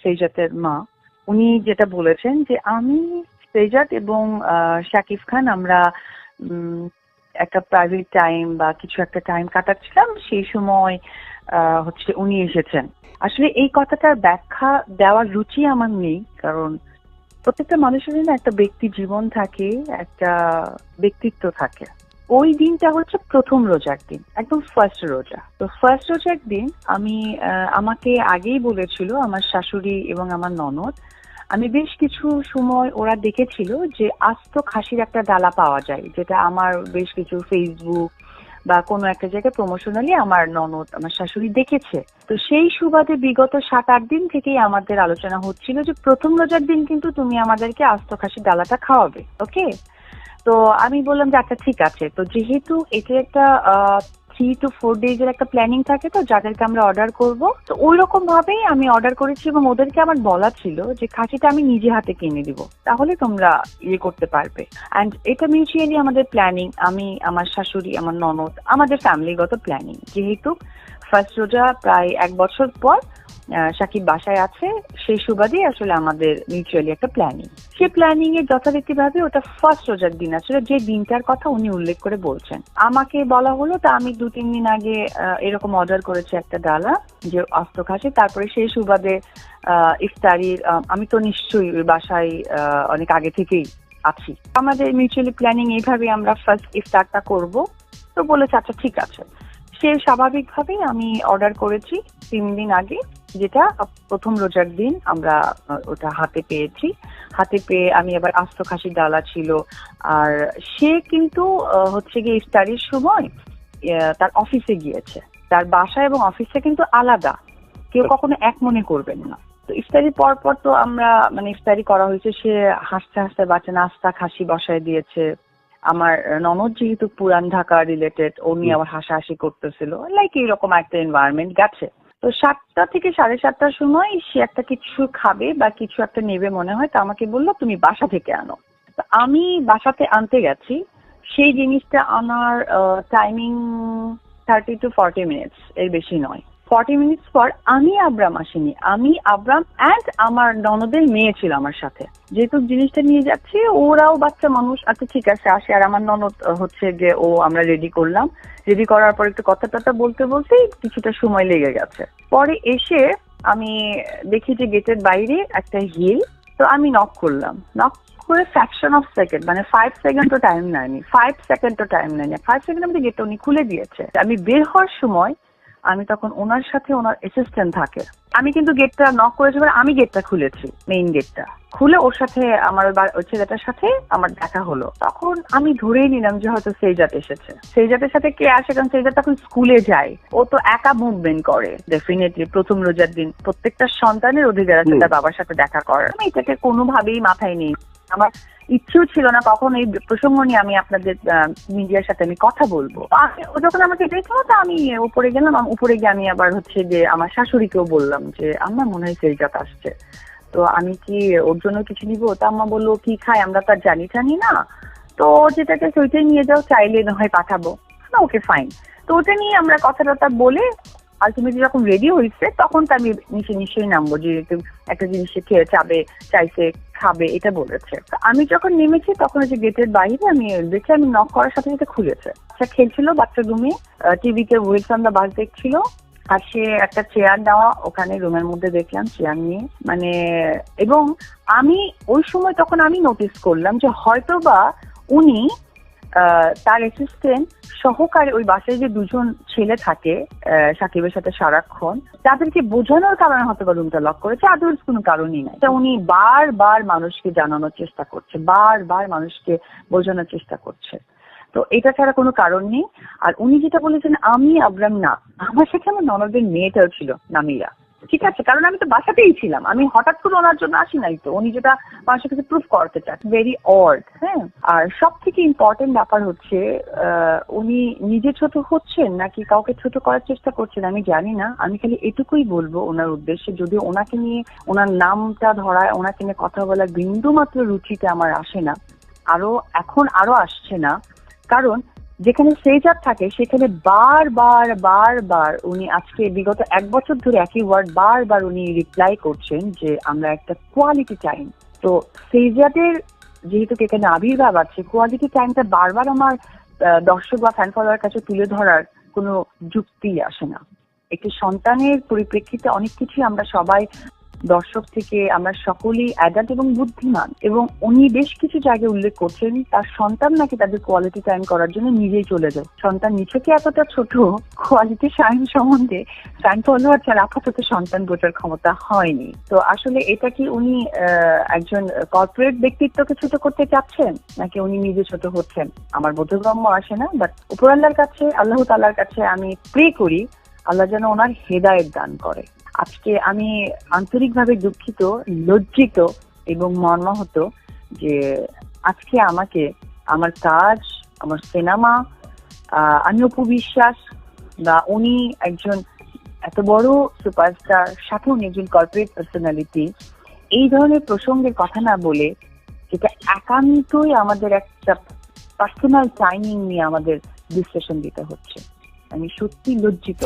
সেজাতের মা, উনি যেটা বলেছেন যে আমি সেজাত এবং শাকিব খান আমরা একটা প্রাইভেট টাইম বা কিছু একটা টাইম কাটাচ্ছিলাম, সেই সময় হচ্ছে উনি এসেছেন। আসলে এই কথাটার ব্যাখ্যা দেওয়ার রুচি আমার নেই, কারণ প্রত্যেকটা মানুষেরই না একটা ব্যক্তি জীবন থাকে, একটা ব্যক্তিত্ব থাকে। ওই দিনটা হচ্ছে প্রথম রোজার দিন, একদম ফার্স্ট রোজা। তো ফার্স্ট রোজার দিন আমাকে আগেই বলেছিল আমার শাশুড়ি এবং আমার ননদ। আমি বেশ কিছু সময় ওরা দেখেছিল যে আস্ত খাসির একটা ডালা পাওয়া যায়, যেটা আমার বেশ কিছু ফেসবুক বা কোনো একটা জায়গায় প্রমোশনালি আমার ননদ আমার শাশুড়ি দেখেছে। তো সেই সুবাদে বিগত 7-8 দিন থেকেই আমাদের আলোচনা হচ্ছিল যে প্রথম রোজার দিন কিন্তু তুমি আমাদেরকে আস্ত খাসির ডালাটা খাওয়াবে, ওকে? তো আমি বললাম যে আচ্ছা ঠিক আছে। তো যেহেতু এটা একটা 3 to 4 days এর একটা প্ল্যানিং থাকে, তো যাদেরকে আমরা অর্ডার করব, তো ওই রকম ভাবেই আমি অর্ডার করেছি এবং ওদেরকে আমার বলা ছিল যে খাসিটা আমি নিজে হাতে কিনে দিব, তাহলে তোমরা ইয়ে করতে পারবে। অ্যান্ড এটা মিউচুয়ালি আমাদের প্ল্যানিং, আমি, আমার শাশুড়ি, আমার ননদ, আমাদের ফ্যামিলিগত প্ল্যানিং। যেহেতু ফার্স্ট রোজা প্রায় 1 বছর পর সাকিব বাসায় আছে, সেই সুবাদে আসলে আমাদের মিউচুয়ালি একটা প্ল্যানিং। সেই প্ল্যানিং এর যথারীতিভাবে ওটা ফার্স্ট রোজার দিন আসলে, যে দিনটার কথা উনি উল্লেখ করে বলছেন। আমাকে বলা হলো, তা আমি 2-3 দিন আগে এরকম অর্ডার করেছি একটা ডালা যে আস্ত খাসি। তারপরে সেই সুবাদে ইফতারির আমি তো নিশ্চয়ই ওই বাসায় অনেক আগে থেকেই আছি। আমাদের মিউচুয়ালি প্ল্যানিং এইভাবে আমরা ফার্স্ট ইফতারটা করব। তো বলেছে আচ্ছা ঠিক আছে। সে স্বাভাবিকভাবেই আমি অর্ডার করেছি 3 দিন আগে, যেটা প্রথম রোজার দিন আমরা ওটা হাতে পেয়েছি। হাতে পেয়ে আমি আবার আস্ত খাসির ডালা ছিল। আর সে কিন্তু হচ্ছে গিয়ে ইফতারির সময় তার অফিসে গিয়েছে। তার বাসা এবং অফিসটা কিন্তু আলাদা, কেউ কখনো এক মনে করবেন না। তো ইফতারির পর পর তো আমরা মানে ইফতারি করা হয়েছে, সে হাসতে হাসতে বাচ্চা নাস্তা খাসি বসায় দিয়েছে। আমার ননদ যেহেতু পুরান ঢাকা রিলেটেড, উনি আবার হাসাহাসি করতেছিল, লাইক এইরকম একটা এনভায়রনমেন্ট গেছে। তো 7টা থেকে 7:30টার সময় সে একটা কিছু খাবে বা কিছু একটা নেবে মনে হয়, তো আমাকে বললো তুমি বাসা থেকে আনো। তো আমি বাসাতে আনতে গেছি। সেই জিনিসটা আনার টাইমিং 30 to 40 মিনিটস, এর বেশি নয়। 40 মিনিটস পর আমি আব্রাম আসিনি, আমি আব্রাম অ্যান্ড আমার ননদের মেয়ে ছিল আমার সাথে। যেহেতু জিনিসটা নিয়ে যাচ্ছি, ওরাও বাচ্চা মানুষ, আচ্ছা ঠিক আছে আসে। আর আমার ননদ হচ্ছে যে আমরা রেডি করলাম। রেডি করার পর একটু কথা টথা বলতে বলতেই কিছুটা সময় লেগে গেছে। পরে এসে আমি দেখি যে গেটের বাইরে একটা হিল। তো আমি নক করলাম, নক করে ফ্র্যাকশন অফ সেকেন্ড, মানে 5 সেকেন্ডও টাইম নেয়নি, 5 সেকেন্ডও টাইম নেয়নি, 5 সেকেন্ডের মধ্যে গেটটা উনি খুলে দিয়েছে। আমি বের হওয়ার সময় আমি তখন ওনার সাথে ওনার অ্যাসিস্ট্যান্ট থাকে, আমি কিন্তু গেটটা নক করেছি, আমি গেটটা খুলেছি, মেইন গেটটা খুলে ওর সাথে আমার ওই ছেলেটার সাথে আমার দেখা হলো। তখন আমি ধরেই নিলাম যে হয়তো সেজাত এসেছে। সেজাতের সাথে কে আসে, কারণ সেজাত তখন স্কুলে যায়, ও তো একা মুভমেন্ট করে। ডেফিনেটলি প্রথম রোজার দিন প্রত্যেকটা সন্তানের অধিকার আছে তার বাবার সাথে দেখা করার। আমি এটাকে কোনোভাবেই মাথায় নেই, আমার ইচ্ছেও ছিল না কখন এই প্রসঙ্গ নিয়ে আমি আপনাদের মিডিয়ার সাথে আমি কথা বলবো। ও যখন আমাকে দেখলো, তো আমি উপরে গেলাম। উপরে গিয়ে আমি আবার হচ্ছে যে আমার শাশুড়িকেও বললাম যে আমার মনে হয় সেজাত আসছে, তো আমি কি ওর জন্য কিছু নিব? তা আম্মা বললো কি খায় আমরা তো আর জানি না, তো যেটাকে ওইটাই নিয়ে যাও, চাইলে না হয় পাঠাবো। Okay fine. তো ওটা নিয়ে আমরা কথা টথা বলে আলটিমেটলি যখন রেডি হয়েছে, তখন তো আমি নিশ্চয়ই নামবো, যে একটা জিনিস খেয়ে চাইছে খাবে, এটা বলেছে। আমি যখন নেমেছি তখন হচ্ছে গেটের বাইরে আমি দেখছি, আমি নক করার সাথে সাথে খুলেছে। বাচ্চা খেলছিল, বাচ্চা রুমে টিভিতে ওয়েলস অন দ্য বাস দেখছিল। আর সে একটা চেয়ার দেওয়া ওখানে রুমের মধ্যে দেখলাম, চেয়ার নিয়ে মানে। এবং আমি ওই সময় তখন আমি নোটিস করলাম যে হয়তো বা উনি তার অ্যাসিস্ট্যান্ট সহকারে ওই বাসায় যে 2জন ছেলে থাকে সাকিবের সাথে সারাক্ষণ, তাদেরকে বোঝানোর কারণে হয়তো বা রুমটা লক করেছে, আদার্স কোনো কারণই নাই। উনি বারবার মানুষকে জানানোর চেষ্টা করছে, বারবার মানুষকে বোঝানোর চেষ্টা করছে। তো এটা ছাড়া কোনো কারণ নেই। আর উনি যেটা বলেছেন আমি আব্রাম না, আমার সাথে আমার ননদের মেয়েটাও ছিল নামিরা, ঠিক আছে? কারণ আমি তো বাসাতেই ছিলাম, আমি হঠাৎ করে ওনার জন্য আসি নাই। তো উনি যেটা মানুষের কাছে প্রুফ করতে চান, ভেরি অড। হ্যাঁ, আর সব থেকে ইম্পর্টেন্ট ব্যাপার হচ্ছে উনি নিজে ছোট হচ্ছেন নাকি কাউকে ছোট করার চেষ্টা করছেন আমি জানি না। আমি খালি এটুকুই বলবো ওনার উদ্দেশ্যে, যদি ওনাকে নিয়ে, ওনার নামটা ধরায়, ওনাকে নিয়ে কথা বলার বিন্দু মাত্র রুচিতে আমার আসে না, এখন আরো আসছে না। কারণ যেখানে সেজার থাকে সেখানে বারবার উনি আজকে বিগত 1 বছর ধরে একই ওয়ার্ড বারবার উনি রিপ্লাই করছেন যে আমরা একটা কোয়ালিটি টাইম। তো সেজাদের যেহেতু এখানে আবির্ভাব আছে, কোয়ালিটি টাইমটা বারবার আমার দর্শক বা ফ্যান ফলোয়ার কাছে তুলে ধরার কোনো যুক্তি আসে না। একটি সন্তানের পরিপ্রেক্ষিতে অনেক কিছু আমরা সবাই দর্শক থেকে আমরা সকলেই অ্যাডাল্ট এবং বুদ্ধিমান, এবং উনি বেশ কিছু জায়গায় উল্লেখ করছেন তার সন্তান নাকি তাদের কোয়ালিটি টাইম করার জন্য নিজেই চলে যায়। সন্তান নিছকে এতটা ছোট, কোয়ালিটি টাইম সম্বন্ধে ফ্যান ফলোয়ার ছাড়া আপাতত সন্তান বোঝার ক্ষমতা হয়নি। তো আসলে এটা কি উনি একজন কর্পোরেট ব্যক্তিত্বকে ছোট করতে চাচ্ছেন, নাকি উনি নিজে ছোট হচ্ছেন আমার বোধগম্য আসে না। বাট উপরআল্লাহর কাছে, আল্লাহ তাআলার কাছে আমি প্রে করি আল্লাহ যেন ওনার হেদায়েত দান করে। আজকে আমি আন্তরিকভাবে দুঃখিত, লজ্জিত এবং মর্মাহত যে আজকে আমাকে আমার কাজ, আমার সিনেমা, আমি অপু বিশ্বাস বা উনি একজন এত বড় সুপারস্টার, সাথে উনি একজন কর্পোরেট পার্সোনালিটি, এই ধরনের প্রসঙ্গের কথা না বলে, যেটা একান্তই আমাদের একটা পার্সোনাল টাইমিং নিয়ে আমাদের বিশ্লেষণ দিতে হচ্ছে। আমি সত্যি লজ্জিত।